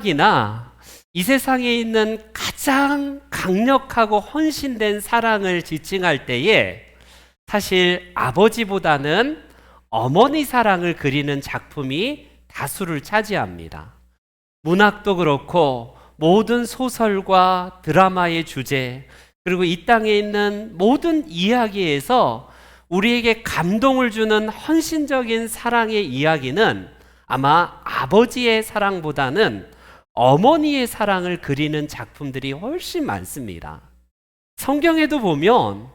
이나 이 세상에 있는 가장 강력하고 헌신된 사랑을 지칭할 때에 사실 아버지보다는 어머니 사랑을 그리는 작품이 다수를 차지합니다. 문학도 그렇고 모든 소설과 드라마의 주제, 그리고 이 땅에 있는 모든 이야기에서 우리에게 감동을 주는 헌신적인 사랑의 이야기는 아마 아버지의 사랑보다는 어머니의 사랑을 그리는 작품들이 훨씬 많습니다. 성경에도 보면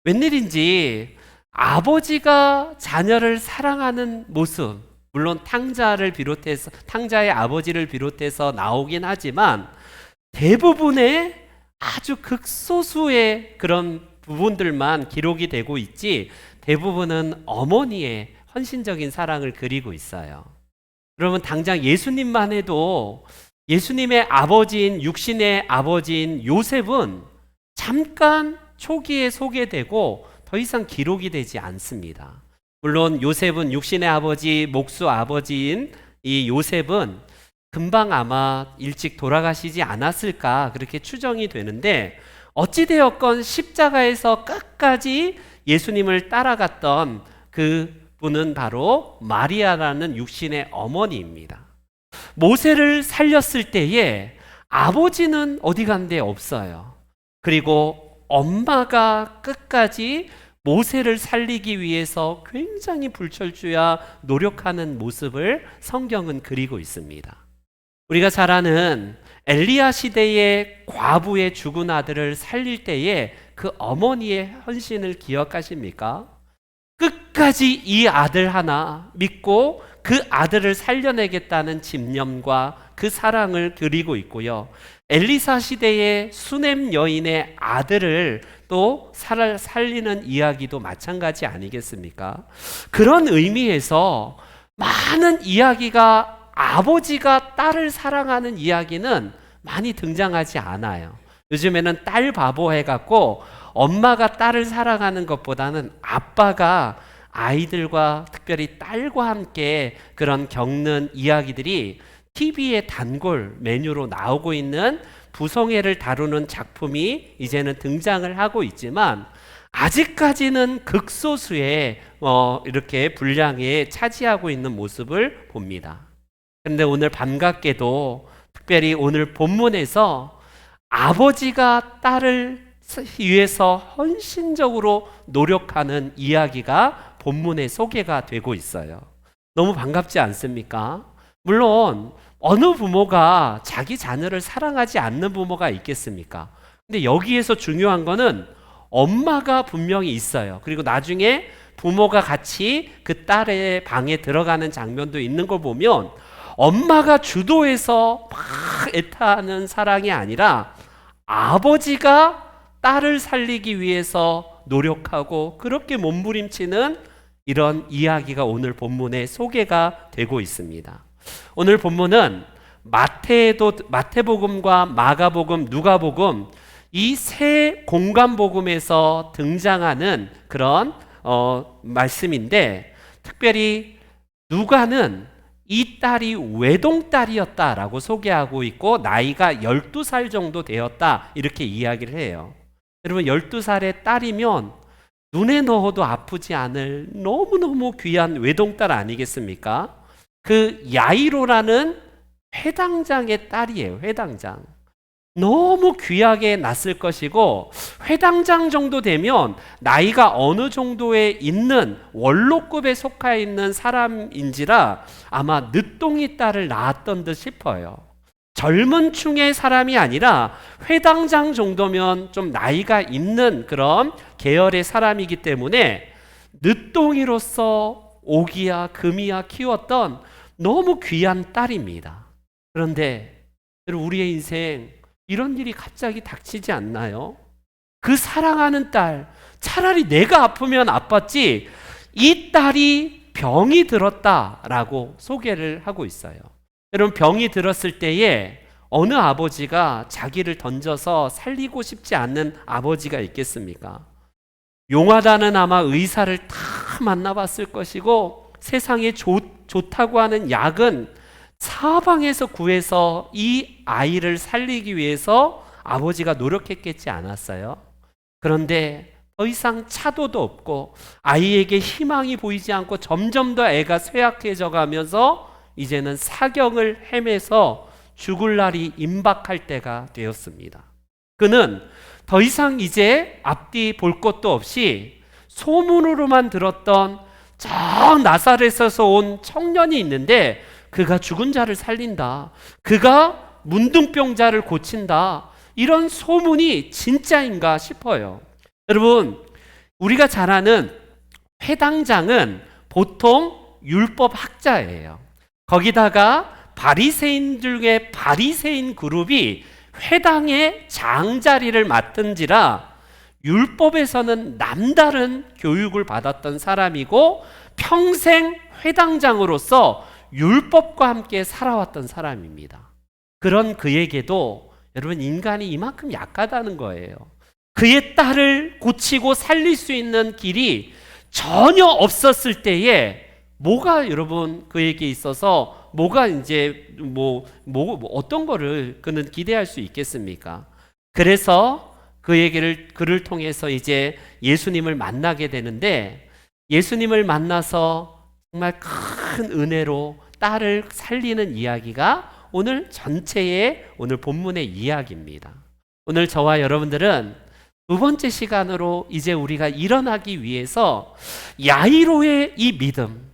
웬일인지 아버지가 자녀를 사랑하는 모습, 물론 탕자의 아버지를 비롯해서 나오긴 하지만 대부분의 아주 극소수의 그런 부분들만 기록이 되고 있지, 대부분은 어머니의 헌신적인 사랑을 그리고 있어요. 여러분, 당장 예수님만 해도 예수님의 아버지인, 육신의 아버지인 요셉은 잠깐 초기에 소개되고 더 이상 기록이 되지 않습니다. 물론 요셉은 육신의 아버지, 목수 아버지인 이 요셉은 금방 아마 일찍 돌아가시지 않았을까 그렇게 추정이 되는데, 어찌되었건 십자가에서 끝까지 예수님을 따라갔던 그 분은 바로 마리아라는 육신의 어머니입니다. 모세를 살렸을 때에 아버지는 어디 간 데 없어요. 그리고 엄마가 끝까지 모세를 살리기 위해서 굉장히 불철주야 노력하는 모습을 성경은 그리고 있습니다. 우리가 잘 아는 엘리야 시대의 과부의 죽은 아들을 살릴 때에 그 어머니의 헌신을 기억하십니까? 끝까지 이 아들 하나 믿고 그 아들을 살려내겠다는 집념과 그 사랑을 그리고 있고요. 엘리사 시대의 수넴 여인의 아들을 또 살리는 이야기도 마찬가지 아니겠습니까? 그런 의미에서 많은 이야기가, 아버지가 딸을 사랑하는 이야기는 많이 등장하지 않아요. 요즘에는 딸 바보 해갖고 엄마가 딸을 사랑하는 것보다는 아빠가 아이들과, 특별히 딸과 함께 그런 겪는 이야기들이 TV의 단골 메뉴로 나오고 있는 부성애를 다루는 작품이 이제는 등장을 하고 있지만, 아직까지는 극소수의 이렇게 분량에 차지하고 있는 모습을 봅니다. 그런데 오늘 반갑게도 특별히 오늘 본문에서 아버지가 딸을 위해서 헌신적으로 노력하는 이야기가 본문에 소개가 되고 있어요. 너무 반갑지 않습니까? 물론 어느 부모가 자기 자녀를 사랑하지 않는 부모가 있겠습니까? 근데 여기에서 중요한 거는 엄마가 분명히 있어요. 그리고 나중에 부모가 같이 그 딸의 방에 들어가는 장면도 있는 걸 보면 엄마가 주도해서 막 애타는 사랑이 아니라 아버지가 딸을 살리기 위해서 노력하고 그렇게 몸부림치는 이런 이야기가 오늘 본문에 소개가 되고 있습니다. 오늘 본문은 마태복음과 마가복음, 누가복음 이 세 공간복음에서 등장하는 그런 말씀인데, 특별히 누가는 이 딸이 외동딸이었다라고 소개하고 있고 나이가 12살 정도 되었다 이렇게 이야기를 해요. 여러분, 12살의 딸이면 눈에 넣어도 아프지 않을 너무너무 귀한 외동딸 아니겠습니까? 그 야이로라는 회당장의 딸이에요. 회당장. 너무 귀하게 났을 것이고, 회당장 정도 되면 나이가 어느 정도에 있는 원로급에 속해 있는 사람인지라 아마 늦둥이 딸을 낳았던 듯 싶어요. 젊은 층의 사람이 아니라 회당장 정도면 좀 나이가 있는 그런 계열의 사람이기 때문에 늦둥이로서 오기야 금이야 키웠던 너무 귀한 딸입니다. 그런데 우리의 인생 이런 일이 갑자기 닥치지 않나요? 그 사랑하는 딸, 차라리 내가 아프면 아팠지 이 딸이 병이 들었다라고 소개를 하고 있어요. 여러분, 병이 들었을 때에 어느 아버지가 자기를 던져서 살리고 싶지 않는 아버지가 있겠습니까? 용하다는 아마 의사를 다 만나봤을 것이고, 세상에 좋다고 하는 약은 사방에서 구해서 이 아이를 살리기 위해서 아버지가 노력했겠지 않았어요? 그런데 더 이상 차도도 없고 아이에게 희망이 보이지 않고 점점 더 애가 쇠약해져 가면서 이제는 사경을 헤매서 죽을 날이 임박할 때가 되었습니다. 그는 더 이상 이제 앞뒤 볼 것도 없이 소문으로만 들었던 저 나사렛에서 온 청년이 있는데 그가 죽은 자를 살린다, 그가 문둥병자를 고친다, 이런 소문이 진짜인가 싶어요. 여러분, 우리가 잘 아는 회당장은 보통 율법학자예요. 거기다가 바리새인 중에 바리새인 그룹이 회당의 장자리를 맡은지라 율법에서는 남다른 교육을 받았던 사람이고 평생 회당장으로서 율법과 함께 살아왔던 사람입니다. 그런 그에게도 여러분, 인간이 이만큼 약하다는 거예요. 그의 딸을 고치고 살릴 수 있는 길이 전혀 없었을 때에 뭐가 여러분 그에게 있어서 뭐가 이제 어떤 거를 그는 기대할 수 있겠습니까? 그래서 그를 통해서 이제 예수님을 만나게 되는데, 예수님을 만나서 정말 큰 은혜로 딸을 살리는 이야기가 오늘 전체의 오늘 본문의 이야기입니다. 오늘 저와 여러분들은 두 번째 시간으로 이제 우리가 일어나기 위해서 야이로의 이 믿음,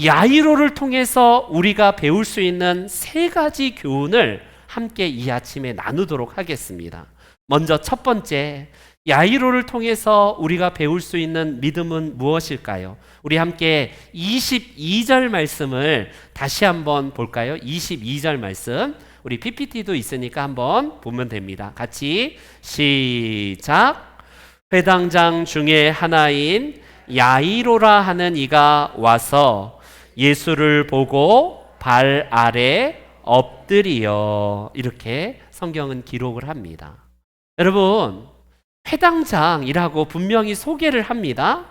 야이로를 통해서 우리가 배울 수 있는 세 가지 교훈을 함께 이 아침에 나누도록 하겠습니다. 먼저 첫 번째, 야이로를 통해서 우리가 배울 수 있는 믿음은 무엇일까요? 우리 함께 22절 말씀을 다시 한번 볼까요? 22절 말씀. 우리 PPT도 있으니까 한번 보면 됩니다. 같이 시작. 회당장 중에 하나인 야이로라 하는 이가 와서 예수를 보고 발 아래 엎드리어, 이렇게 성경은 기록을 합니다. 여러분, 회당장이라고 분명히 소개를 합니다.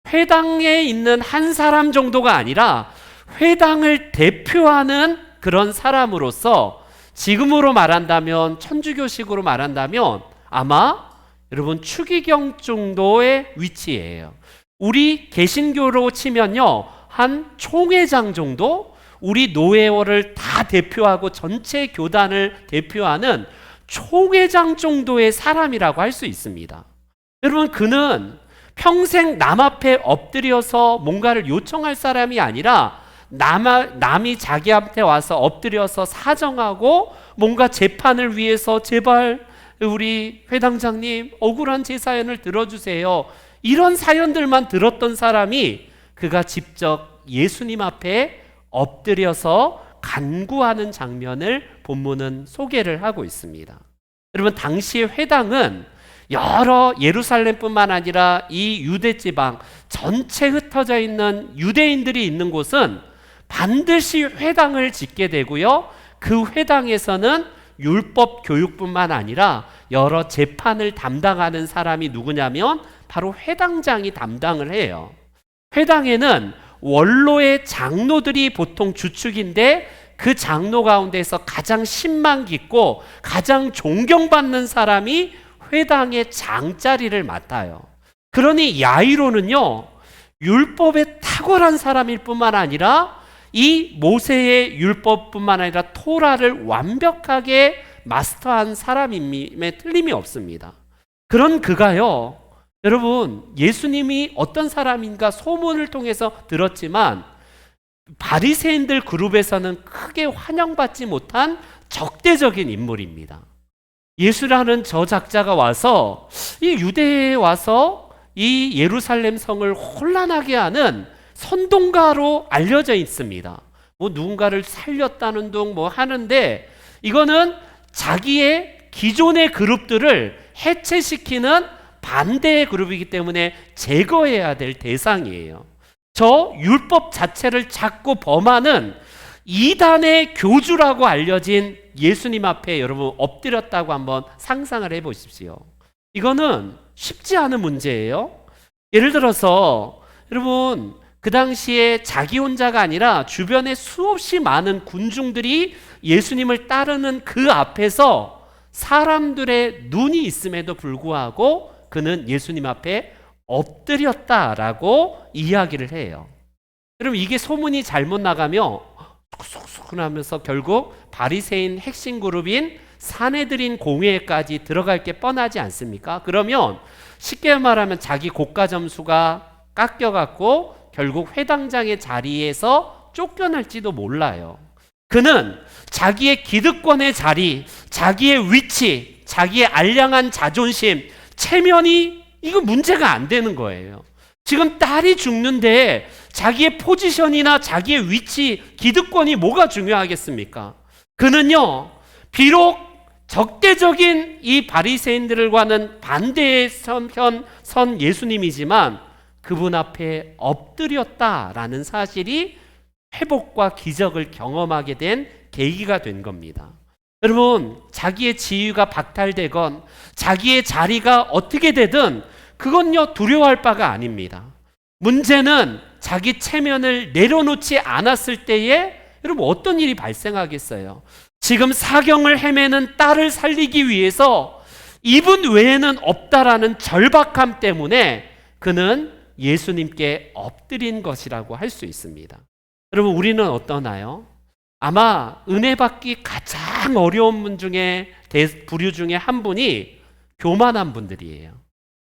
회당에 있는 한 사람 정도가 아니라 회당을 대표하는 그런 사람으로서, 지금으로 말한다면, 천주교식으로 말한다면 아마 여러분 추기경 정도의 위치예요. 우리 개신교로 치면요, 한 총회장 정도, 우리 노회원을 다 대표하고 전체 교단을 대표하는 총회장 정도의 사람이라고 할 수 있습니다. 여러분, 그는 평생 남 앞에 엎드려서 뭔가를 요청할 사람이 아니라 남이 자기한테 와서 엎드려서 사정하고 뭔가 재판을 위해서 제발 우리 회당장님 억울한 제 사연을 들어주세요, 이런 사연들만 들었던 사람이 그가 직접 예수님 앞에 엎드려서 간구하는 장면을 본문은 소개를 하고 있습니다. 여러분, 당시의 회당은 여러 예루살렘뿐만 아니라 이 유대 지방 전체 흩어져 있는 유대인들이 있는 곳은 반드시 회당을 짓게 되고요, 그 회당에서는 율법 교육뿐만 아니라 여러 재판을 담당하는 사람이 누구냐면 바로 회당장이 담당을 해요. 회당에는 원로의 장로들이 보통 주축인데, 그 장로 가운데서 가장 신망 깊고 가장 존경받는 사람이 회당의 장자리를 맡아요. 그러니 야이로는요, 율법에 탁월한 사람일 뿐만 아니라 이 모세의 율법뿐만 아니라 토라를 완벽하게 마스터한 사람임에 틀림이 없습니다. 그런 그가요, 여러분, 예수님이 어떤 사람인가 소문을 통해서 들었지만 바리새인들 그룹에서는 크게 환영받지 못한 적대적인 인물입니다. 예수라는 저 작자가 와서 이 유대에 와서 이 예루살렘 성을 혼란하게 하는 선동가로 알려져 있습니다. 뭐 누군가를 살렸다는 둥 뭐 하는데, 이거는 자기의 기존의 그룹들을 해체시키는 반대의 그룹이기 때문에 제거해야 될 대상이에요. 저 율법 자체를 자꾸 범하는 이단의 교주라고 알려진 예수님 앞에 여러분 엎드렸다고 한번 상상을 해보십시오. 이거는 쉽지 않은 문제예요. 예를 들어서 여러분, 그 당시에 자기 혼자가 아니라 주변에 수없이 많은 군중들이 예수님을 따르는 그 앞에서 사람들의 눈이 있음에도 불구하고 그는 예수님 앞에 엎드렸다라고 이야기를 해요. 그럼 이게 소문이 잘못 나가며 쏙쏙 하면서 결국 바리새인 핵심 그룹인 사내들인 공회까지 들어갈 게 뻔하지 않습니까? 그러면 쉽게 말하면 자기 고가 점수가 깎여갖고 결국 회당장의 자리에서 쫓겨날지도 몰라요. 그는 자기의 기득권의 자리, 자기의 위치, 자기의 알량한 자존심, 체면이 이거 문제가 안 되는 거예요. 지금 딸이 죽는데 자기의 포지션이나 자기의 위치, 기득권이 뭐가 중요하겠습니까? 그는요, 비록 적대적인 이 바리새인들과는 반대의 선 예수님이지만 그분 앞에 엎드렸다라는 사실이 회복과 기적을 경험하게 된 계기가 된 겁니다. 여러분, 자기의 지위가 박탈되건 자기의 자리가 어떻게 되든 그건요 두려워할 바가 아닙니다. 문제는 자기 체면을 내려놓지 않았을 때에 여러분 어떤 일이 발생하겠어요? 지금 사경을 헤매는 딸을 살리기 위해서 이분 외에는 없다라는 절박함 때문에 그는 예수님께 엎드린 것이라고 할 수 있습니다. 여러분, 우리는 어떠나요? 아마 은혜 받기 가장 어려운 분 중에 부류 중에 한 분이 교만한 분들이에요.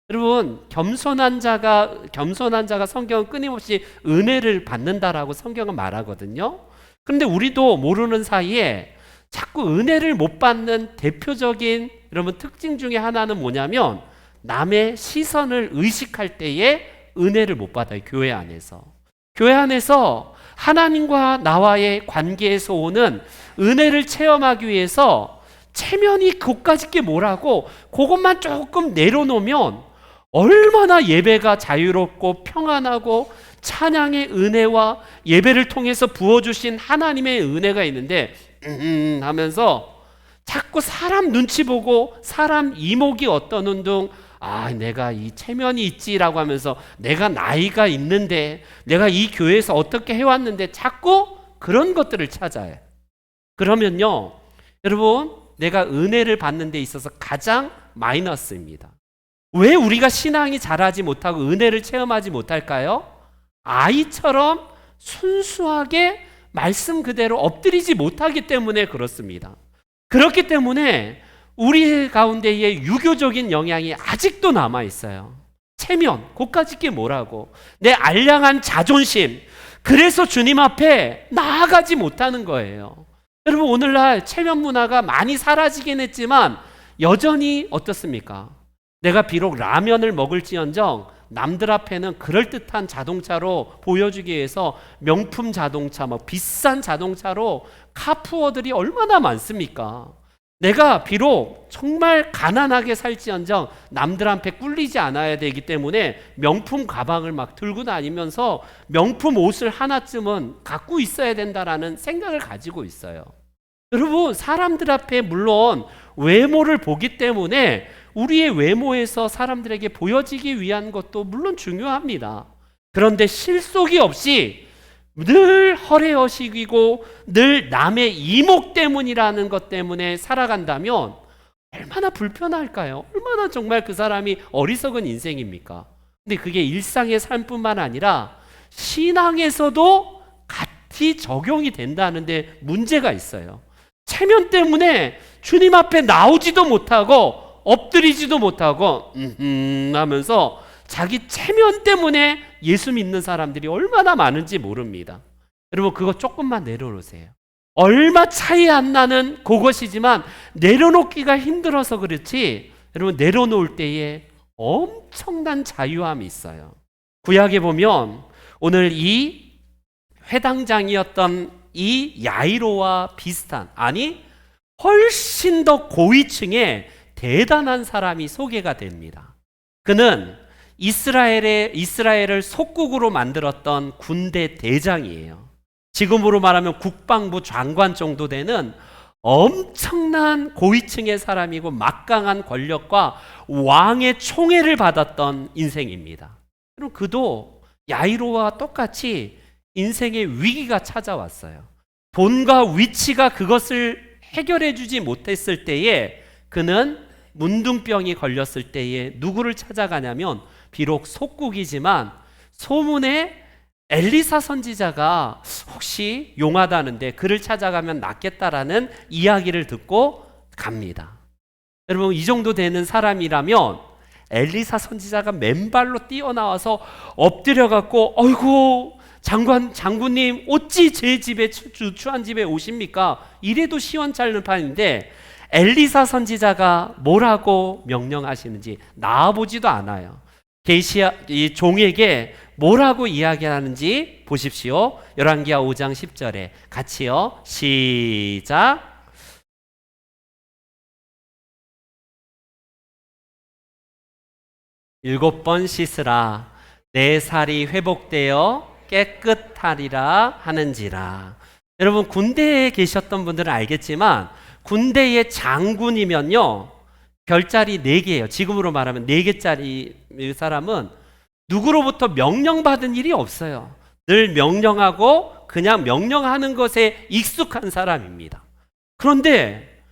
여러분, 겸손한 자가 성경은 끊임없이 은혜를 받는다라고 성경은 말하거든요. 그런데 우리도 모르는 사이에 자꾸 은혜를 못 받는 대표적인 여러분 특징 중에 하나는 뭐냐면 남의 시선을 의식할 때에 은혜를 못 받아요. 교회 안에서 하나님과 나와의 관계에서 오는 은혜를 체험하기 위해서 체면이 그것까지 게 뭐라고 그것만 조금 내려놓으면 얼마나 예배가 자유롭고 평안하고 찬양의 은혜와 예배를 통해서 부어주신 하나님의 은혜가 있는데 하면서 자꾸 사람 눈치 보고 사람 이목이 어떠는 둥 내가 이 체면이 있지라고 하면서 내가 나이가 있는데 내가 이 교회에서 어떻게 해왔는데 자꾸 그런 것들을 찾아요. 그러면요 여러분 내가 은혜를 받는 데 있어서 가장 마이너스입니다. 왜 우리가 신앙이 자라지 못하고 은혜를 체험하지 못할까요? 아이처럼 순수하게 말씀 그대로 엎드리지 못하기 때문에 그렇습니다. 그렇기 때문에 우리 가운데의 유교적인 영향이 아직도 남아있어요. 체면, 그까짓 게 뭐라고. 내 알량한 자존심. 그래서 주님 앞에 나아가지 못하는 거예요. 여러분 오늘날 체면 문화가 많이 사라지긴 했지만 여전히 어떻습니까? 내가 비록 라면을 먹을지언정 남들 앞에는 그럴듯한 자동차로 보여주기 위해서 명품 자동차, 비싼 자동차로 카푸어들이 얼마나 많습니까? 내가 비록 정말 가난하게 살지언정 남들 앞에 꿀리지 않아야 되기 때문에 명품 가방을 막 들고 다니면서 명품 옷을 하나쯤은 갖고 있어야 된다라는 생각을 가지고 있어요. 여러분 사람들 앞에 물론 외모를 보기 때문에 우리의 외모에서 사람들에게 보여지기 위한 것도 물론 중요합니다. 그런데 실속이 없이 늘 허례허식이고 늘 남의 이목 때문이라는 것 때문에 살아간다면 얼마나 불편할까요? 얼마나 정말 그 사람이 어리석은 인생입니까? 근데 그게 일상의 삶뿐만 아니라 신앙에서도 같이 적용이 된다는데 문제가 있어요. 체면 때문에 주님 앞에 나오지도 못하고 엎드리지도 못하고 하면서 자기 체면 때문에 예수 믿는 사람들이 얼마나 많은지 모릅니다. 여러분 그거 조금만 내려놓으세요. 얼마 차이 안 나는 그것이지만 내려놓기가 힘들어서 그렇지 여러분 내려놓을 때에 엄청난 자유함이 있어요. 구약에 보면 오늘 이 회당장이었던 이 야이로와 비슷한 훨씬 더 고위층의 대단한 사람이 소개가 됩니다. 그는 이스라엘을 속국으로 만들었던 군대 대장이에요. 지금으로 말하면 국방부 장관 정도 되는 엄청난 고위층의 사람이고 막강한 권력과 왕의 총애를 받았던 인생입니다. 그럼 그도 야이로와 똑같이 인생의 위기가 찾아왔어요. 돈과 위치가 그것을 해결해 주지 못했을 때에 그는 문둥병이 걸렸을 때에 누구를 찾아가냐면 비록 속국이지만 소문에 엘리사 선지자가 혹시 용하다는데 그를 찾아가면 낫겠다라는 이야기를 듣고 갑니다. 여러분, 이 정도 되는 사람이라면 엘리사 선지자가 맨발로 뛰어나와서 엎드려갖고 어이구 장군님 어찌 제 집에 추한 집에 오십니까? 이래도 시원찮는 판인데 엘리사 선지자가 뭐라고 명령하시는지 나와보지도 않아요. 게시야 이 종에게 뭐라고 이야기하는지 보십시오. 열왕기하 5장 10절에 같이요. 시작. 일곱 번 씻으라. 내 살이 회복되어 깨끗하리라 하는지라. 여러분, 군대에 계셨던 분들은 알겠지만 군대의 장군이면요 별자리 4개예요. 지금으로 말하면 4개짜리 사람은 누구로부터 명령받은 일이 없어요. 늘 명령하고 그냥 명령하는 것에 익숙한 사람입니다. 그런데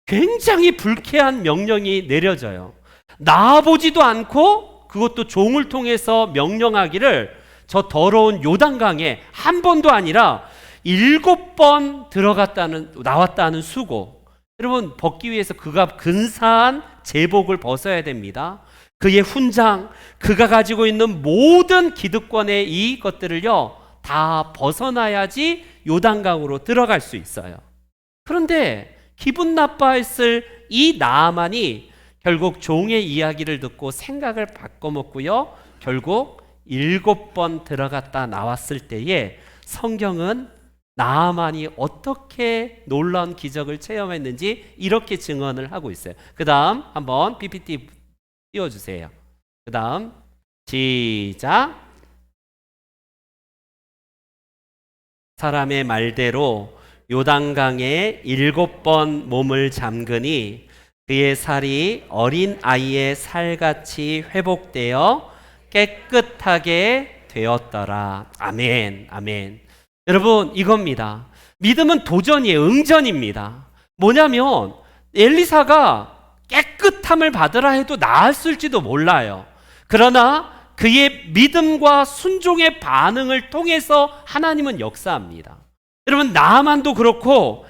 굉장히 불쾌한 명령이 내려져요. 나와보지도 않고 그것도 종을 통해서 명령하기를 저 더러운 요단강에 한 번도 아니라 7번 나왔다는 수고. 여러분, 벗기 위해서 그가 근사한 제복을 벗어야 됩니다. 그의 훈장, 그가 가지고 있는 모든 기득권의 이것들을요 다 벗어나야지 요단강으로 들어갈 수 있어요. 그런데 기분 나빠했을 이 나아만이 결국 종의 이야기를 듣고 생각을 바꿔먹고요 결국 7번 들어갔다 나왔을 때에 성경은 나아만이 어떻게 놀라운 기적을 체험했는지 이렇게 증언을 하고 있어요. 그 다음 한번 PPT 띄워주세요. 그 다음 시작. 사람의 말대로 요단강에 7번 몸을 잠그니 그의 살이 어린 아이의 살같이 회복되어 깨끗하게 되었더라. 아멘, 아멘. 여러분, 이겁니다. 믿음은 도전이에요. 응전입니다. 뭐냐면 엘리사가 깨끗함을 받으라 해도 나았을지도 몰라요. 그러나 그의 믿음과 순종의 반응을 통해서 하나님은 역사합니다. 여러분, 나아만도 그렇고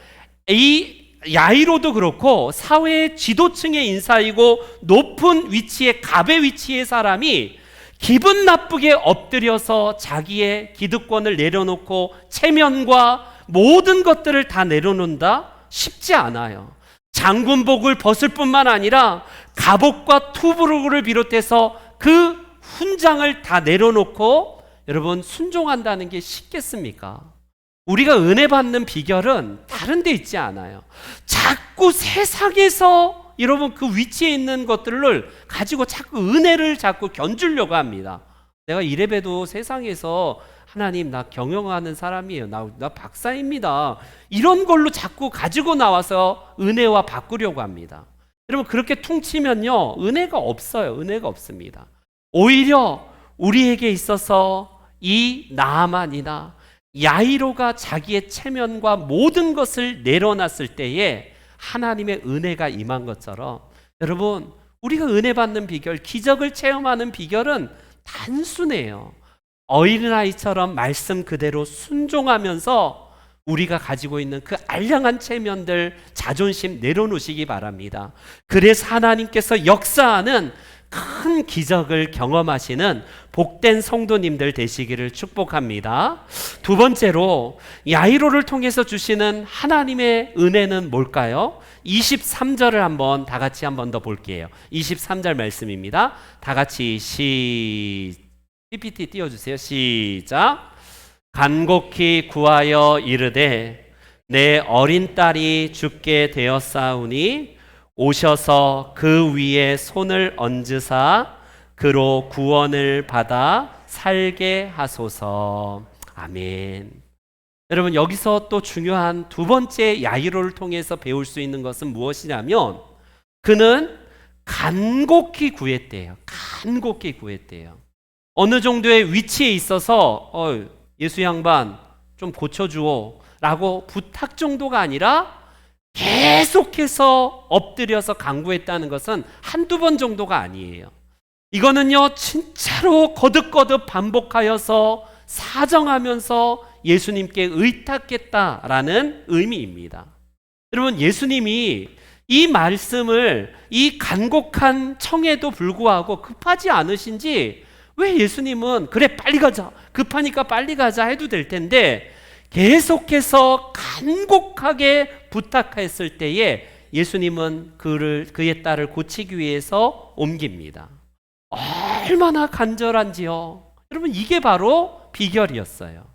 이 야이로도 그렇고 사회의 지도층의 인사이고 높은 위치의 갑의 위치의 사람이 기분 나쁘게 엎드려서 자기의 기득권을 내려놓고 체면과 모든 것들을 다 내려놓는다? 쉽지 않아요. 장군복을 벗을 뿐만 아니라 갑옷과 투브룩을 비롯해서 그 훈장을 다 내려놓고 여러분 순종한다는 게 쉽겠습니까? 우리가 은혜 받는 비결은 다른 데 있지 않아요. 자꾸 세상에서 여러분 그 위치에 있는 것들을 가지고 자꾸 은혜를 자꾸 견주려고 합니다. 내가 이래봬도 세상에서 하나님 나 경영하는 사람이에요. 나 박사입니다. 이런 걸로 자꾸 가지고 나와서 은혜와 바꾸려고 합니다. 여러분 그렇게 퉁치면요 은혜가 없어요. 은혜가 없습니다. 오히려 우리에게 있어서 이 나아만이나 야이로가 자기의 체면과 모든 것을 내려놨을 때에 하나님의 은혜가 임한 것처럼 여러분 우리가 은혜 받는 비결, 기적을 체험하는 비결은 단순해요. 어린아이처럼 말씀 그대로 순종하면서 우리가 가지고 있는 그 알량한 체면들, 자존심 내려놓으시기 바랍니다. 그래서 하나님께서 역사하는 큰 기적을 경험하시는 복된 성도님들 되시기를 축복합니다. 두 번째로 야이로를 통해서 주시는 하나님의 은혜는 뭘까요? 23절을 한번 다 같이 한번 더 볼게요. 23절 말씀입니다. 다 같이 PPT 띄워주세요. 시작. 간곡히 구하여 이르되 내 어린 딸이 죽게 되었사오니 오셔서 그 위에 손을 얹으사 그로 구원을 받아 살게 하소서. 아멘. 여러분 여기서 또 중요한 두 번째 야이로를 통해서 배울 수 있는 것은 무엇이냐면 그는 간곡히 구했대요. 간곡히 구했대요. 어느 정도의 위치에 있어서 예수 양반 좀 고쳐주오 라고 부탁 정도가 아니라 계속해서 엎드려서 간구했다는 것은 한두 번 정도가 아니에요. 이거는요, 진짜로 거듭거듭 반복하여서 사정하면서 예수님께 의탁했다라는 의미입니다. 여러분, 예수님이 이 말씀을 이 간곡한 청에도 불구하고 급하지 않으신지, 왜 예수님은 그래 빨리 가자, 급하니까 빨리 가자 해도 될 텐데 계속해서 간곡하게 부탁했을 때에 예수님은 그의 딸을 고치기 위해서 옮깁니다. 얼마나 간절한지요. 여러분, 이게 바로 비결이었어요.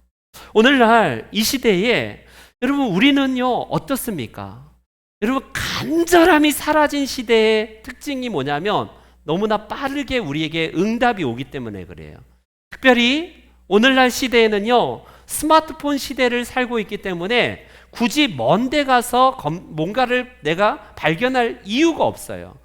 오늘날 이 시대에 여러분, 우리는요 어떻습니까? 여러분, 간절함이 사라진 시대의 특징이 뭐냐면 너무나 빠르게 우리에게 응답이 오기 때문에 그래요. 특별히 오늘날 시대에는요, 스마트폰 시대를 살고 있기 때문에 굳이 먼 데 가서 뭔가를 내가 발견할 이유가 없어요.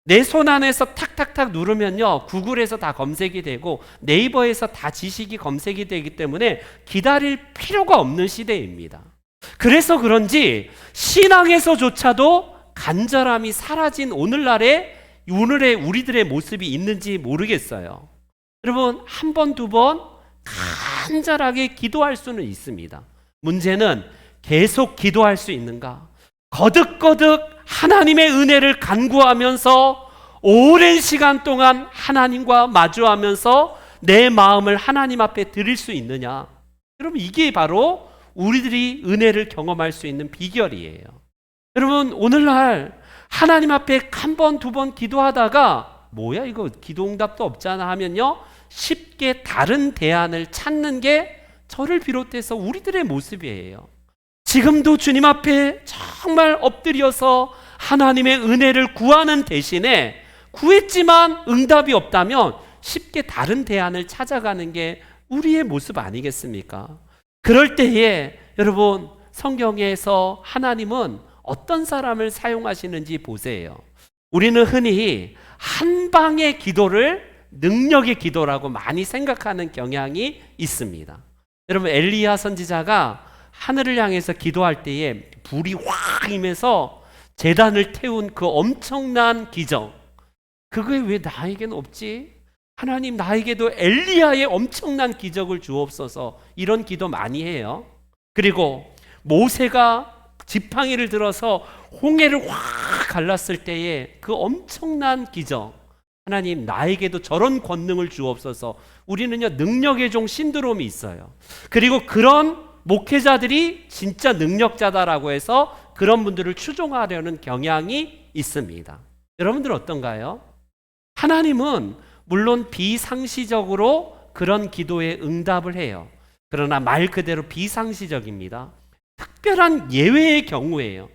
내 손 안에서 탁탁탁 누르면요, 구글에서 다 검색이 되고 네이버에서 다 지식이 검색이 되기 때문에 기다릴 필요가 없는 시대입니다. 그래서 그런지 신앙에서조차도 간절함이 사라진 오늘의 우리들의 모습이 있는지 모르겠어요. 여러분, 한 번, 두 번 간절하게 기도할 수는 있습니다. 문제는 계속 기도할 수 있는가? 거듭거듭 하나님의 은혜를 간구하면서 오랜 시간 동안 하나님과 마주하면서 내 마음을 하나님 앞에 드릴 수 있느냐? 여러분, 이게 바로 우리들이 은혜를 경험할 수 있는 비결이에요. 여러분, 오늘날 하나님 앞에 한 번, 두 번 기도하다가 뭐야 이거 기도응답도 없잖아 하면요, 쉽게 다른 대안을 찾는 게 저를 비롯해서 우리들의 모습이에요. 지금도 주님 앞에 정말 엎드려서 하나님의 은혜를 구하는 대신에 구했지만 응답이 없다면 쉽게 다른 대안을 찾아가는 게 우리의 모습 아니겠습니까? 그럴 때에 여러분, 성경에서 하나님은 어떤 사람을 사용하시는지 보세요. 우리는 흔히 한 방의 기도를 능력의 기도라고 많이 생각하는 경향이 있습니다. 여러분, 엘리야 선지자가 하늘을 향해서 기도할 때에 불이 확 임해서 제단을 태운 그 엄청난 기적, 그게 왜 나에게는 없지? 하나님, 나에게도 엘리야의 엄청난 기적을 주옵소서. 이런 기도 많이 해요. 그리고 모세가 지팡이를 들어서 홍해를 확 갈랐을 때에 그 엄청난 기적, 하나님, 나에게도 저런 권능을 주옵소서. 우리는요, 능력의 종 신드롬이 있어요. 그리고 그런 목회자들이 진짜 능력자다라고 해서 그런 분들을 추종하려는 경향이 있습니다. 여러분들 어떤가요? 하나님은 물론 비상시적으로 그런 기도에 응답을 해요. 그러나 말 그대로 비상시적입니다. 특별한 예외의 경우예요.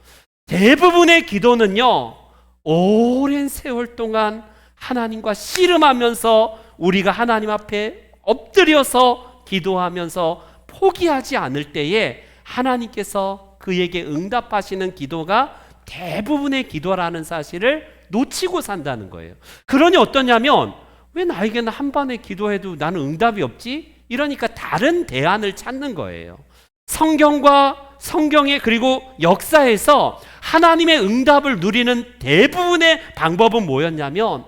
대부분의 기도는요, 오랜 세월 동안 하나님과 씨름하면서 우리가 하나님 앞에 엎드려서 기도하면서 포기하지 않을 때에 하나님께서 그에게 응답하시는 기도가 대부분의 기도라는 사실을 놓치고 산다는 거예요. 그러니 어떠냐면, 왜 나에게는 한 번에 기도해도 나는 응답이 없지? 이러니까 다른 대안을 찾는 거예요. 성경과 성경의 그리고 역사에서 하나님의 응답을 누리는 대부분의 방법은 뭐였냐면,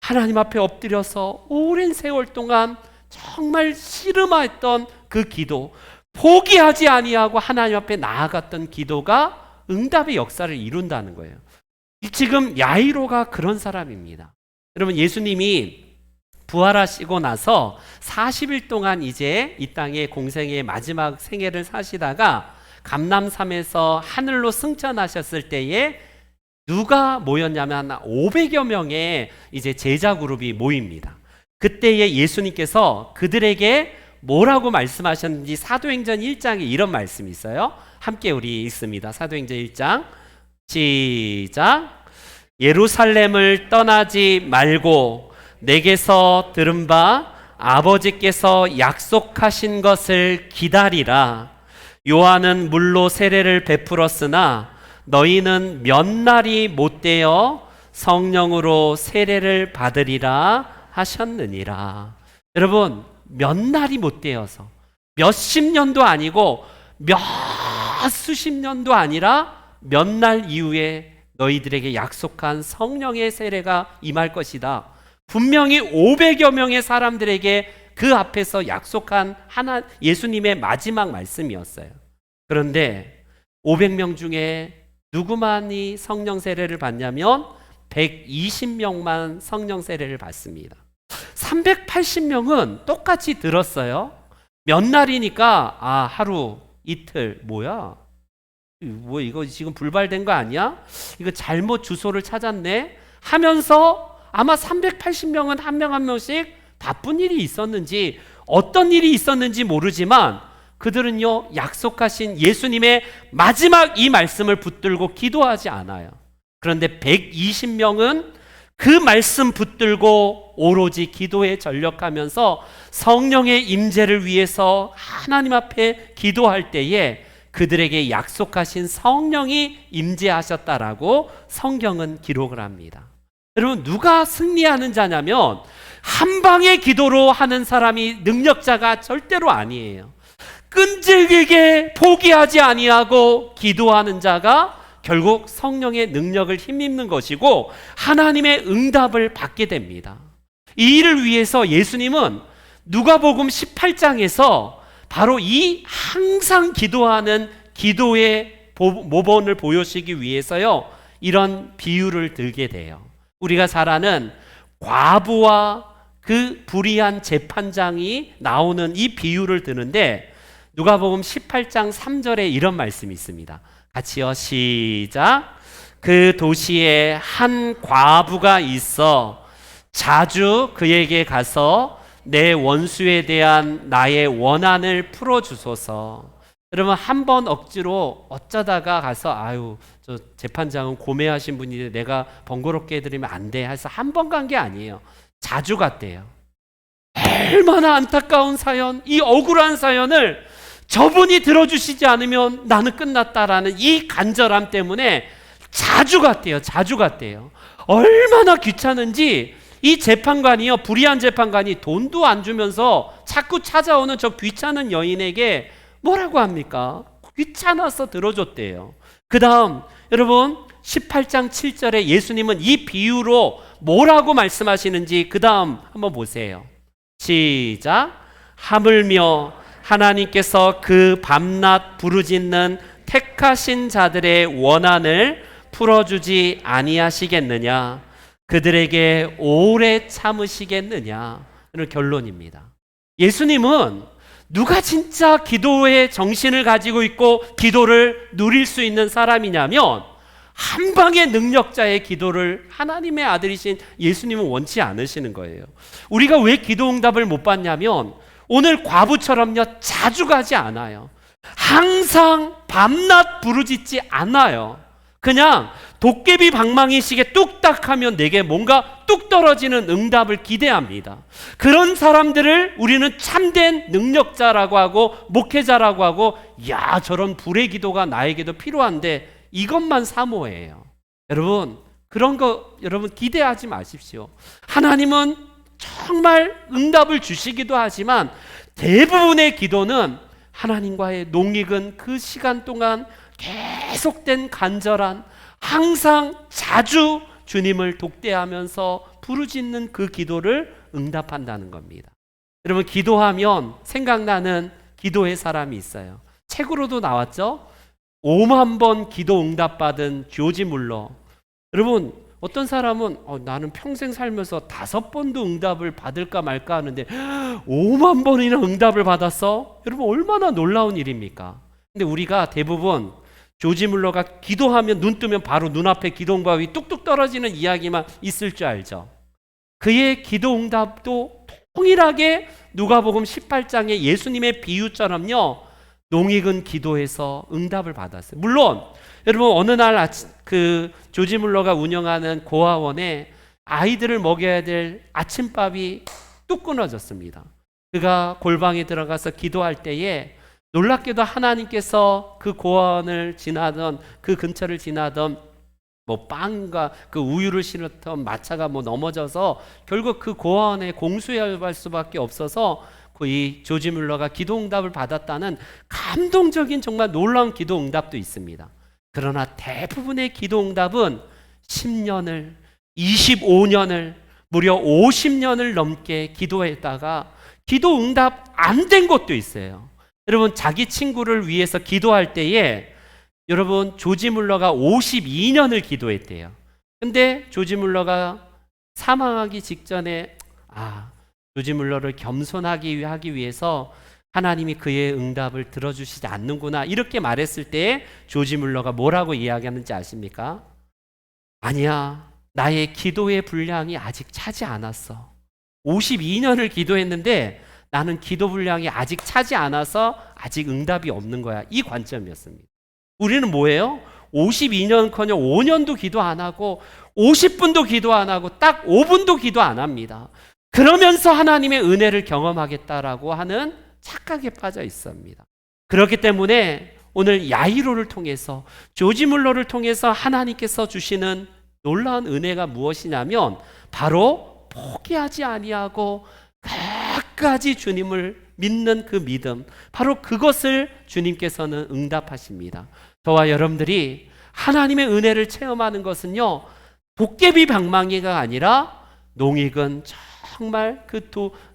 하나님 앞에 엎드려서 오랜 세월 동안 정말 씨름했던 그 기도, 포기하지 아니하고 하나님 앞에 나아갔던 기도가 응답의 역사를 이룬다는 거예요. 지금 야이로가 그런 사람입니다. 여러분, 예수님이 부활하시고 나서 40일 동안 이제 이 땅의 공생의 마지막 생애를 사시다가 감람산에서 하늘로 승천하셨을 때에 누가 모였냐면 500여 명의 이제 제자 그룹이 모입니다. 그때에 예수님께서 그들에게 뭐라고 말씀하셨는지 사도행전 1장에 이런 말씀이 있어요. 함께 우리 읽습니다. 사도행전 1장 시작. 예루살렘을 떠나지 말고 내게서 들은 바 아버지께서 약속하신 것을 기다리라. 요한은 물로 세례를 베풀었으나 너희는 몇 날이 못되어 성령으로 세례를 받으리라 하셨느니라. 여러분, 몇 날이 못 되어서 몇십 년도 아니고 몇 수십 년도 아니라 몇 날 이후에 너희들에게 약속한 성령의 세례가 임할 것이다. 분명히 500여 명의 사람들에게 그 앞에서 약속한 예수님의 마지막 말씀이었어요. 그런데 500명 중에 누구만이 성령 세례를 받냐면 120명만 성령 세례를 받습니다. 380명은 똑같이 들었어요. 몇 날이니까 하루, 이틀, 뭐야? 뭐 이거 지금 불발된 거 아니야? 이거 잘못 주소를 찾았네? 하면서 아마 380명은 한 명 한 명씩 바쁜 일이 있었는지 어떤 일이 있었는지 모르지만 그들은요, 약속하신 예수님의 마지막 이 말씀을 붙들고 기도하지 않아요. 그런데 120명은 그 말씀 붙들고 오로지 기도에 전력하면서 성령의 임재를 위해서 하나님 앞에 기도할 때에 그들에게 약속하신 성령이 임재하셨다라고 성경은 기록을 합니다. 여러분, 누가 승리하는 자냐면 한 방의 기도로 하는 사람이 능력자가 절대로 아니에요. 끈질기게 포기하지 아니하고 기도하는 자가 결국 성령의 능력을 힘입는 것이고 하나님의 응답을 받게 됩니다. 이 일을 위해서 예수님은 누가복음 18장에서 바로 이 항상 기도하는 기도의 모범을 보여주시기 위해서요, 이런 비유를 들게 돼요. 우리가 잘 아는 과부와 그 불의한 재판장이 나오는 이 비유를 드는데 누가복음 18장 3절에 이런 말씀이 있습니다. 같이요, 시작. 그 도시에 한 과부가 있어 자주 그에게 가서 내 원수에 대한 나의 원한을 풀어주소서. 여러분, 한 번 억지로 어쩌다가 가서 저 재판장은 고매하신 분인데 내가 번거롭게 해드리면 안 돼 해서 한 번 간 게 아니에요. 자주 갔대요. 얼마나 안타까운 사연, 이 억울한 사연을 저분이 들어주시지 않으면 나는 끝났다라는 이 간절함 때문에 자주 갔대요. 자주 갔대요. 얼마나 귀찮은지 이 재판관이요, 불의한 재판관이 돈도 안 주면서 자꾸 찾아오는 저 귀찮은 여인에게 뭐라고 합니까? 귀찮아서 들어줬대요. 그 다음 여러분 18장 7절에 예수님은 이 비유로 뭐라고 말씀하시는지 그 다음 한번 보세요. 시작. 하물며 하나님께서 그 밤낮 부르짖는 택하신 자들의 원한을 풀어주지 아니하시겠느냐? 그들에게 오래 참으시겠느냐? 이런 결론입니다. 예수님은 누가 진짜 기도의 정신을 가지고 있고 기도를 누릴 수 있는 사람이냐면 한 방의 능력자의 기도를 하나님의 아들이신 예수님은 원치 않으시는 거예요. 우리가 왜 기도 응답을 못 받냐면 오늘 과부처럼요, 자주 가지 않아요. 항상 밤낮 부르짖지 않아요. 그냥 도깨비 방망이식에 뚝딱 하면 내게 뭔가 뚝 떨어지는 응답을 기대합니다. 그런 사람들을 우리는 참된 능력자라고 하고 목회자라고 하고, 야, 저런 불의 기도가 나에게도 필요한데 이것만 사모해요. 여러분, 그런 거 여러분 기대하지 마십시오. 하나님은 정말 응답을 주시기도 하지만 대부분의 기도는 하나님과의 농익은 그 시간 동안 계속된 간절한, 항상 자주 주님을 독대하면서 부르짖는 그 기도를 응답한다는 겁니다. 여러분, 기도하면 생각나는 기도의 사람이 있어요. 책으로도 나왔죠. 5만 번 기도 응답받은 조지 물러. 여러분, 어떤 사람은 나는 평생 살면서 5번도 응답을 받을까 말까 하는데 5만 번이나 응답을 받았어? 여러분, 얼마나 놀라운 일입니까? 근데 우리가 대부분 조지 물러가 기도하면 눈 뜨면 바로 눈앞에 기도 응답이 뚝뚝 떨어지는 이야기만 있을 줄 알죠. 그의 기도 응답도 통일하게 누가복음 18장의 예수님의 비유처럼요, 농익은 기도에서 응답을 받았어요. 물론 여러분, 어느 날 그 조지 물러가 운영하는 고아원에 아이들을 먹여야 될 아침밥이 뚝 끊어졌습니다. 그가 골방에 들어가서 기도할 때에 놀랍게도 하나님께서 그 고아원을 지나던, 그 근처를 지나던 뭐 빵과 그 우유를 실었던 마차가 뭐 넘어져서 결국 그 고아원에 공수할 수밖에 없어서 이 조지 뮬러가 기도응답을 받았다는 감동적인 정말 놀라운 기도응답도 있습니다. 그러나 대부분의 기도응답은 10년을 25년을 무려 50년을 넘게 기도했다가 기도응답 안 된 것도 있어요. 여러분 자기 친구를 위해서 기도할 때에 여러분 조지 뮬러가 52년을 기도했대요. 근데 조지 뮬러가 사망하기 직전에 조지 뮬러를 겸손하게 하기 위해서 하나님이 그의 응답을 들어주시지 않는구나 이렇게 말했을 때 조지 뮬러가 뭐라고 이야기하는지 아십니까? 아니야, 나의 기도의 분량이 아직 차지 않았어. 52년을 기도했는데 나는 기도 분량이 아직 차지 않아서 아직 응답이 없는 거야. 이 관점이었습니다. 우리는 뭐예요? 52년커녕 5년도 기도 안 하고 50분도 기도 안 하고 딱 5분도 기도 안 합니다. 그러면서 하나님의 은혜를 경험하겠다라고 하는 착각에 빠져 있습니다. 그렇기 때문에 오늘 야이로를 통해서 조지 뮬러를 통해서 하나님께서 주시는 놀라운 은혜가 무엇이냐면 바로 포기하지 아니하고 끝까지 주님을 믿는 그 믿음, 바로 그것을 주님께서는 응답하십니다. 저와 여러분들이 하나님의 은혜를 체험하는 것은요, 도깨비 방망이가 아니라 농익은 정말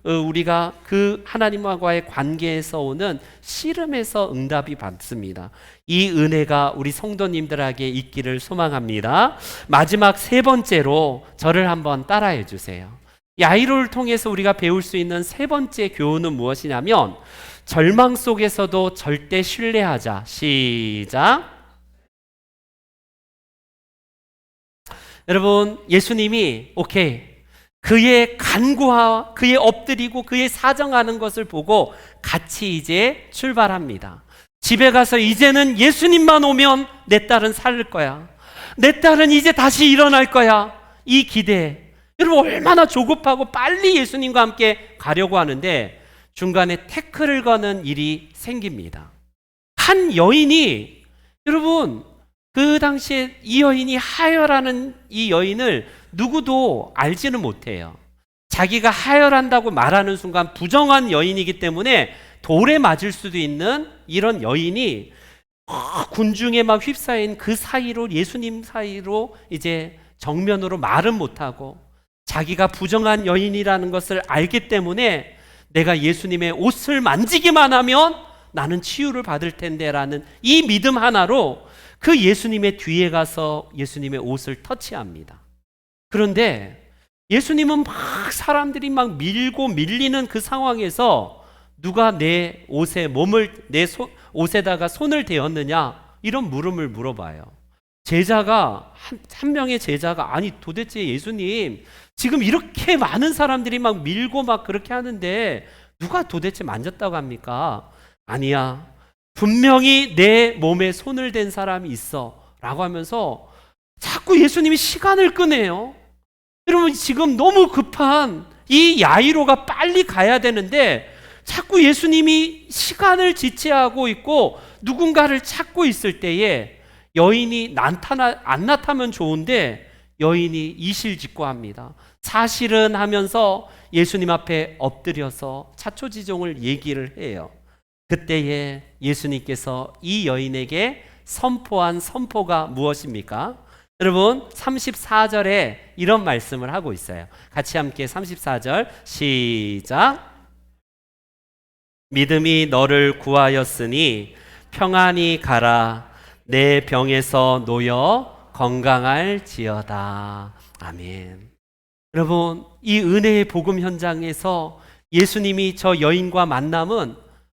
우리가 그 하나님과의 관계에서 오는 씨름에서 응답이 받습니다. 이 은혜가 우리 성도님들에게 있기를 소망합니다. 마지막 세 번째로 저를 한번 따라해 주세요. 야이로를 통해서 우리가 배울 수 있는 세 번째 교훈은 무엇이냐면 절망 속에서도 절대 신뢰하자. 시작. 여러분, 예수님이 그의 간구와 그의 엎드리고 그의 사정하는 것을 보고 같이 이제 출발합니다. 집에 가서 이제는 예수님만 오면 내 딸은 살 거야. 내 딸은 이제 다시 일어날 거야. 이 기대. 여러분 얼마나 조급하고 빨리 예수님과 함께 가려고 하는데 중간에 태클을 거는 일이 생깁니다. 한 여인이, 여러분 그 당시에 이 여인이 하혈하는 이 여인을 누구도 알지는 못해요. 자기가 하혈한다고 말하는 순간 부정한 여인이기 때문에 돌에 맞을 수도 있는 이런 여인이 군중에 막 휩싸인 그 사이로, 예수님 사이로 이제 정면으로 말은 못하고 자기가 부정한 여인이라는 것을 알기 때문에 내가 예수님의 옷을 만지기만 하면 나는 치유를 받을 텐데 라는 이 믿음 하나로 그 예수님의 뒤에 가서 예수님의 옷을 터치합니다. 그런데 예수님은 막 사람들이 막 밀고 밀리는 그 상황에서 누가 내 옷에 옷에다가 손을 대었느냐 이런 물음을 물어봐요. 제자가 한 명의 제자가 아니 도대체 예수님 지금 이렇게 많은 사람들이 막 밀고 막 그렇게 하는데 누가 도대체 만졌다고 합니까? 아니야, 분명히 내 몸에 손을 댄 사람이 있어 라고 하면서 자꾸 예수님이 시간을 끄네요. 여러분 지금 너무 급한 이 야이로가 빨리 가야 되는데 자꾸 예수님이 시간을 지체하고 있고 누군가를 찾고 있을 때에 여인이 안 나타나면 좋은데 여인이 이실직고합니다. 사실은 하면서 예수님 앞에 엎드려서 차초지종을 얘기를 해요. 그때에 예수님께서 이 여인에게 선포한 선포가 무엇입니까? 여러분 34절에 이런 말씀을 하고 있어요. 같이 함께 34절 시작. 믿음이 너를 구하였으니 평안히 가라. 내 병에서 놓여 건강할지어다. 아멘. 여러분 이 은혜의 복음 현장에서 예수님이 저 여인과 만남은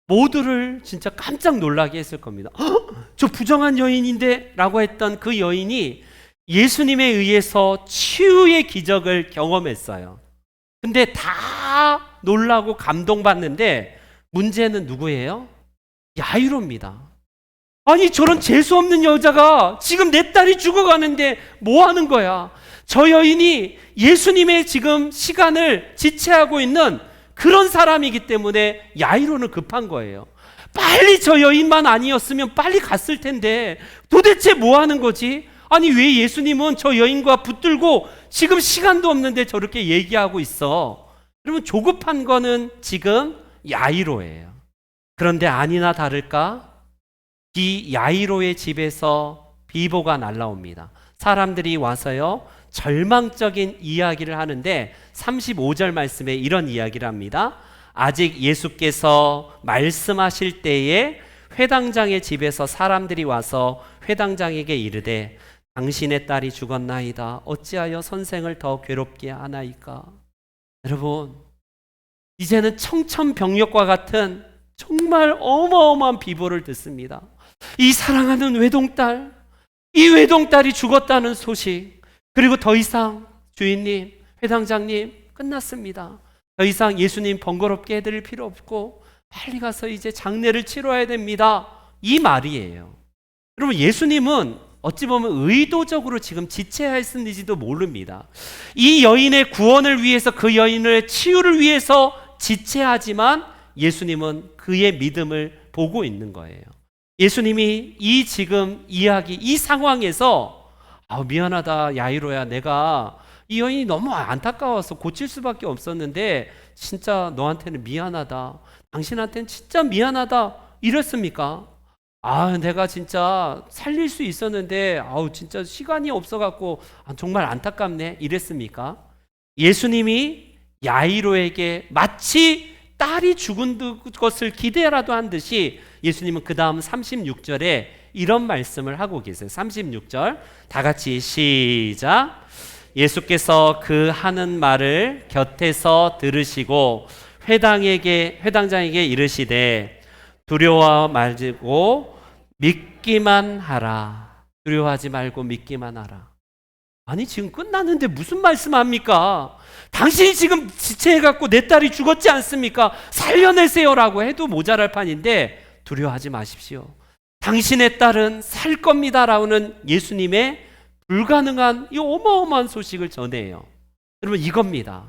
모두를 진짜 깜짝 놀라게 했을 겁니다. 저 부정한 여인인데 라고 했던 그 여인이 예수님에 의해서 치유의 기적을 경험했어요. 근데 다 놀라고 감동받는데 문제는 누구예요? 야이로입니다. 아니 저런 재수없는 여자가 지금 내 딸이 죽어가는데 뭐 하는 거야? 저 여인이 예수님의 지금 시간을 지체하고 있는 그런 사람이기 때문에 야이로는 급한 거예요. 빨리 저 여인만 아니었으면 빨리 갔을 텐데 도대체 뭐 하는 거지? 아니 왜 예수님은 저 여인과 붙들고 지금 시간도 없는데 저렇게 얘기하고 있어? 그러면 조급한 거는 지금 야이로예요. 그런데 아니나 다를까 이 야이로의 집에서 비보가 날라옵니다. 사람들이 와서요 절망적인 이야기를 하는데 35절 말씀에 이런 이야기를 합니다. 아직 예수께서 말씀하실 때에 회당장의 집에서 사람들이 와서 회당장에게 이르되 당신의 딸이 죽었나이다. 어찌하여 선생을 더 괴롭게 하나이까? 여러분, 이제는 청천벽력과 같은 정말 어마어마한 비보를 듣습니다. 이 사랑하는 외동딸, 이 외동딸이 죽었다는 소식, 그리고 더 이상 주인님, 회당장님 끝났습니다. 더 이상 예수님 번거롭게 해드릴 필요 없고 빨리 가서 이제 장례를 치러야 됩니다. 이 말이에요. 여러분, 예수님은 어찌 보면 의도적으로 지금 지체하였는지도 모릅니다. 이 여인의 구원을 위해서, 그 여인의 치유를 위해서 지체하지만 예수님은 그의 믿음을 보고 있는 거예요. 예수님이 이 지금 이야기, 이 상황에서 미안하다 야이로야, 내가 이 여인이 너무 안타까워서 고칠 수밖에 없었는데 진짜 너한테는 미안하다, 당신한테는 진짜 미안하다 이랬습니까? 내가 진짜 살릴 수 있었는데 진짜 시간이 없어갖고 정말 안타깝네 이랬습니까? 예수님이 야이로에게 마치 딸이 죽은 것을 기대라도 한 듯이 예수님은 그 다음 36절에 이런 말씀을 하고 계세요. 36절 다 같이 시작. 예수께서 그 하는 말을 곁에서 들으시고 회당장에게 이르시되 두려워 말고 믿기만 하라. 두려워하지 말고 믿기만 하라. 아니 지금 끝났는데 무슨 말씀합니까? 당신이 지금 지체해갖고 내 딸이 죽었지 않습니까? 살려내세요라고 해도 모자랄 판인데 두려워하지 마십시오. 당신의 딸은 살 겁니다라는 예수님의 불가능한 이 어마어마한 소식을 전해요. 여러분, 이겁니다.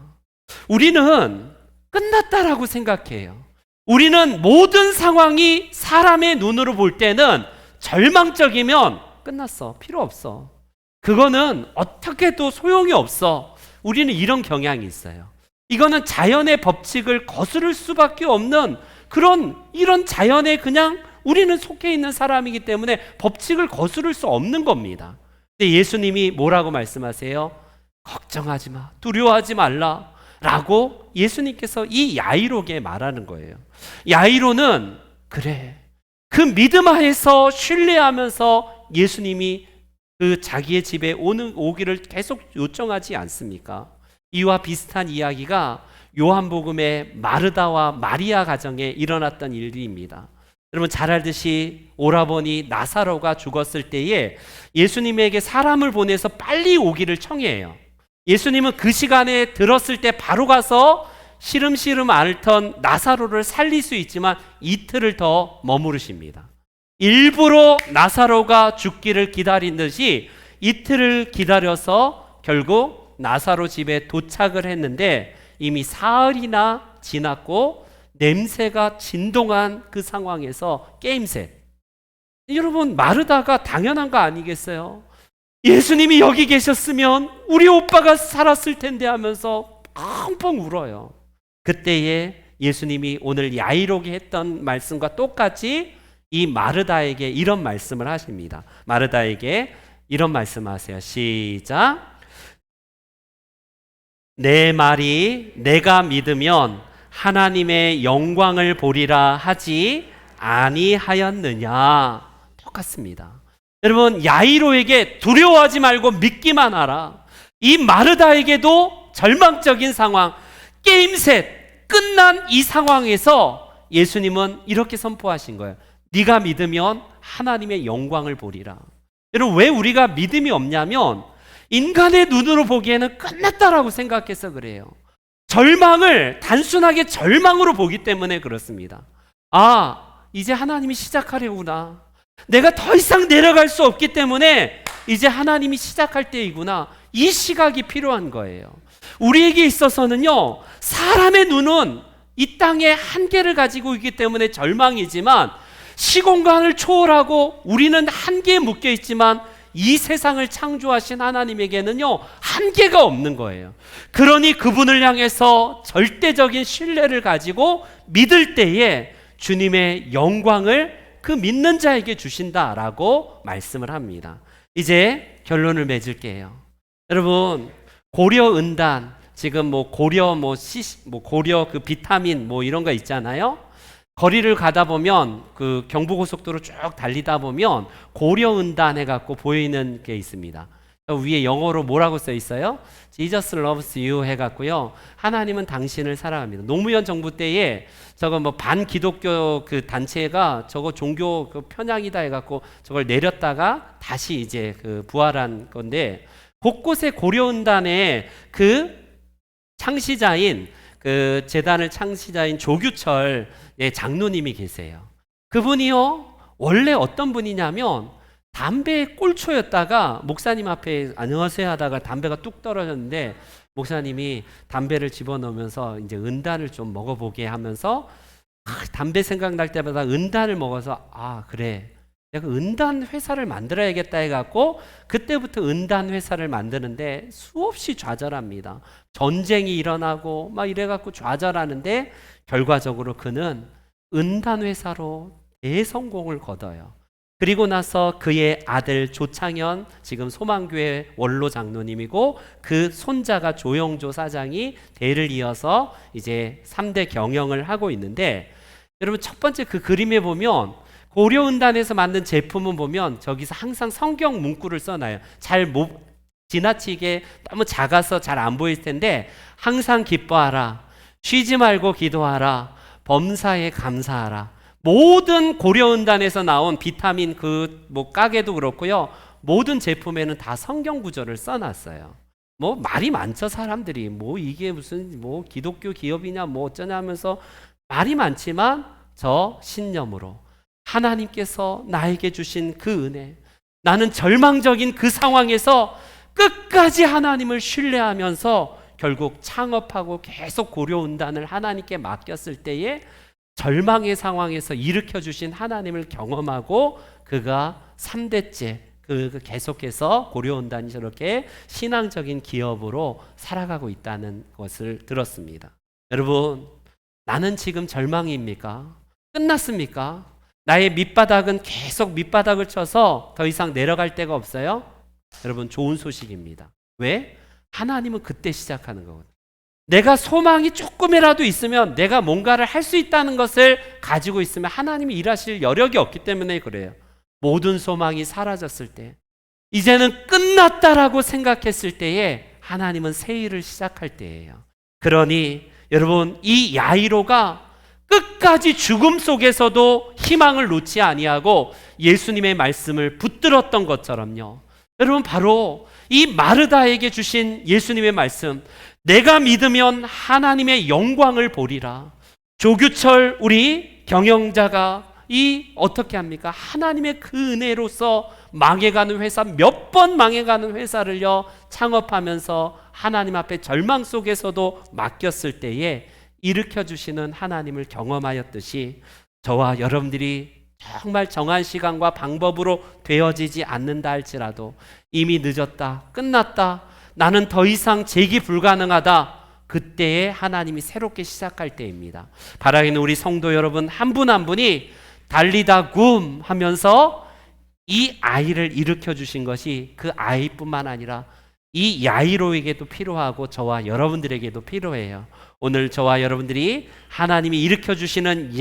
우리는 끝났다라고 생각해요. 우리는 모든 상황이 사람의 눈으로 볼 때는 절망적이면 끝났어, 필요 없어, 그거는 어떻게 해도 소용이 없어. 우리는 이런 경향이 있어요. 이거는 자연의 법칙을 거스를 수밖에 없는 이런 자연에 그냥 우리는 속해 있는 사람이기 때문에 법칙을 거스를 수 없는 겁니다. 근데 예수님이 뭐라고 말씀하세요? 걱정하지 마, 두려워하지 말라 라고 예수님께서 이 야이로에게 말하는 거예요. 야이로는 그래, 그 믿음 하에서 신뢰하면서 예수님이 그 자기의 집에 오기를 계속 요청하지 않습니까? 이와 비슷한 이야기가 요한복음의 마르다와 마리아 가정에 일어났던 일입니다. 여러분 잘 알듯이 오라버니 나사로가 죽었을 때에 예수님에게 사람을 보내서 빨리 오기를 청해요. 예수님은 그 시간에 들었을 때 바로 가서 시름시름 앓던 나사로를 살릴 수 있지만 이틀을 더 머무르십니다. 일부러 나사로가 죽기를 기다린 듯이 이틀을 기다려서 결국 나사로 집에 도착을 했는데 이미 사흘이나 지났고 냄새가 진동한 그 상황에서 게임셋. 여러분, 마르다가 당연한 거 아니겠어요? 예수님이 여기 계셨으면 우리 오빠가 살았을 텐데 하면서 펑펑 울어요. 그때에 예수님이 오늘 야이로에게 했던 말씀과 똑같이 이 마르다에게 이런 말씀을 하십니다. 마르다에게 이런 말씀하세요. 시작. 내 말이 내가 믿으면 하나님의 영광을 보리라 하지 아니하였느냐. 똑같습니다. 여러분, 야이로에게 두려워하지 말고 믿기만 하라. 이 마르다에게도 절망적인 상황, 게임셋, 끝난 이 상황에서 예수님은 이렇게 선포하신 거예요. 네가 믿으면 하나님의 영광을 보리라. 여러분, 왜 우리가 믿음이 없냐면 인간의 눈으로 보기에는 끝났다라고 생각해서 그래요. 절망을 단순하게 절망으로 보기 때문에 그렇습니다. 이제 하나님이 시작하려구나. 내가 더 이상 내려갈 수 없기 때문에 이제 하나님이 시작할 때이구나. 이 시각이 필요한 거예요. 우리에게 있어서는요, 사람의 눈은 이 땅의 한계를 가지고 있기 때문에 절망이지만 시공간을 초월하고 우리는 한계에 묶여 있지만 이 세상을 창조하신 하나님에게는요, 한계가 없는 거예요. 그러니 그분을 향해서 절대적인 신뢰를 가지고 믿을 때에 주님의 영광을 그 믿는 자에게 주신다라고 말씀을 합니다. 이제 결론을 맺을게요. 여러분, 고려 은단, 지금 뭐 고려 고려 그 비타민 이런 거 있잖아요. 거리를 가다 보면 그 경부고속도로 쭉 달리다 보면 고려 은단 해갖고 보이는 게 있습니다. 위에 영어로 뭐라고 써 있어요? Jesus loves you 해갖고요. 하나님은 당신을 사랑합니다. 노무현 정부 때에 저거 반기독교 그 단체가 저거 종교 그 편향이다 해갖고 저걸 내렸다가 다시 이제 그 부활한 건데, 곳곳에 고려은단에 그 창시자인 그 재단을 창시자인 조규철 장로님이 계세요. 그분이요, 원래 어떤 분이냐면 담배에 꼴초였다가 목사님 앞에 안녕하세요 하다가 담배가 뚝 떨어졌는데, 목사님이 담배를 집어넣으면서 이제 은단을 좀 먹어보게 하면서 담배 생각날 때마다 은단을 먹어서 그래, 내가 은단 회사를 만들어야겠다 해갖고 그때부터 은단 회사를 만드는데 수없이 좌절합니다. 전쟁이 일어나고 막 이래갖고 좌절하는데 결과적으로 그는 은단 회사로 대성공을 거둬요. 그리고 나서 그의 아들 조창현, 지금 소망교회 원로 장로님이고 그 손자가 조영조 사장이 대를 이어서 이제 3대 경영을 하고 있는데, 여러분 첫 번째 그 그림에 보면 고려은단에서 만든 제품은 보면 저기서 항상 성경 문구를 써놔요. 지나치게 너무 작아서 잘 안 보일 텐데, 항상 기뻐하라, 쉬지 말고 기도하라, 범사에 감사하라. 모든 고려은단에서 나온 비타민 가게도 그렇고요, 모든 제품에는 다 성경 구절을 써놨어요. 말이 많죠 사람들이. 이게 무슨 기독교 기업이냐 어쩌냐 하면서 말이 많지만, 저 신념으로 하나님께서 나에게 주신 그 은혜, 나는 절망적인 그 상황에서 끝까지 하나님을 신뢰하면서 결국 창업하고 계속 고려은단을 하나님께 맡겼을 때에 절망의 상황에서 일으켜 주신 하나님을 경험하고 그가 3대째 계속해서 고려은단이 저렇게 신앙적인 기업으로 살아가고 있다는 것을 들었습니다. 여러분, 나는 지금 절망입니까? 끝났습니까? 나의 밑바닥은 계속 밑바닥을 쳐서 더 이상 내려갈 데가 없어요? 여러분, 좋은 소식입니다. 왜? 하나님은 그때 시작하는 거거든요. 내가 소망이 조금이라도 있으면, 내가 뭔가를 할 수 있다는 것을 가지고 있으면 하나님이 일하실 여력이 없기 때문에 그래요. 모든 소망이 사라졌을 때, 이제는 끝났다라고 생각했을 때에 하나님은 새 일을 시작할 때예요. 그러니 여러분, 이 야이로가 끝까지 죽음 속에서도 희망을 놓지 아니하고 예수님의 말씀을 붙들었던 것처럼요, 여러분, 바로 이 마르다에게 주신 예수님의 말씀, 내가 믿으면 하나님의 영광을 보리라. 조규철 우리 경영자가 어떻게 합니까? 하나님의 그 은혜로서 망해가는 회사, 몇 번 망해가는 회사를요 창업하면서 하나님 앞에 절망 속에서도 맡겼을 때에 일으켜 주시는 하나님을 경험하였듯이, 저와 여러분들이 정말 정한 시간과 방법으로 되어지지 않는다 할지라도 이미 늦었다, 끝났다, 나는 더 이상 재기 불가능하다, 그때에 하나님이 새롭게 시작할 때입니다. 바라기는 우리 성도 여러분 한 분 한 분이 달리다 굼 하면서 이 아이를 일으켜 주신 것이 그 아이뿐만 아니라 이 야이로에게도 필요하고 저와 여러분들에게도 필요해요. 오늘 저와 여러분들이 하나님이 일으켜 주시는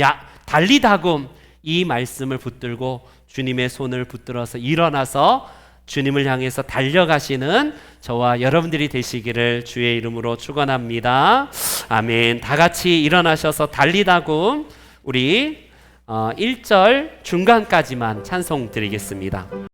달리다 굼, 이 말씀을 붙들고 주님의 손을 붙들어서 일어나서 주님을 향해서 달려가시는 저와 여러분들이 되시기를 주의 이름으로 축원합니다. 아멘. 다 같이 일어나셔서 달리다 굼 우리 1절 중간까지만 찬송 드리겠습니다.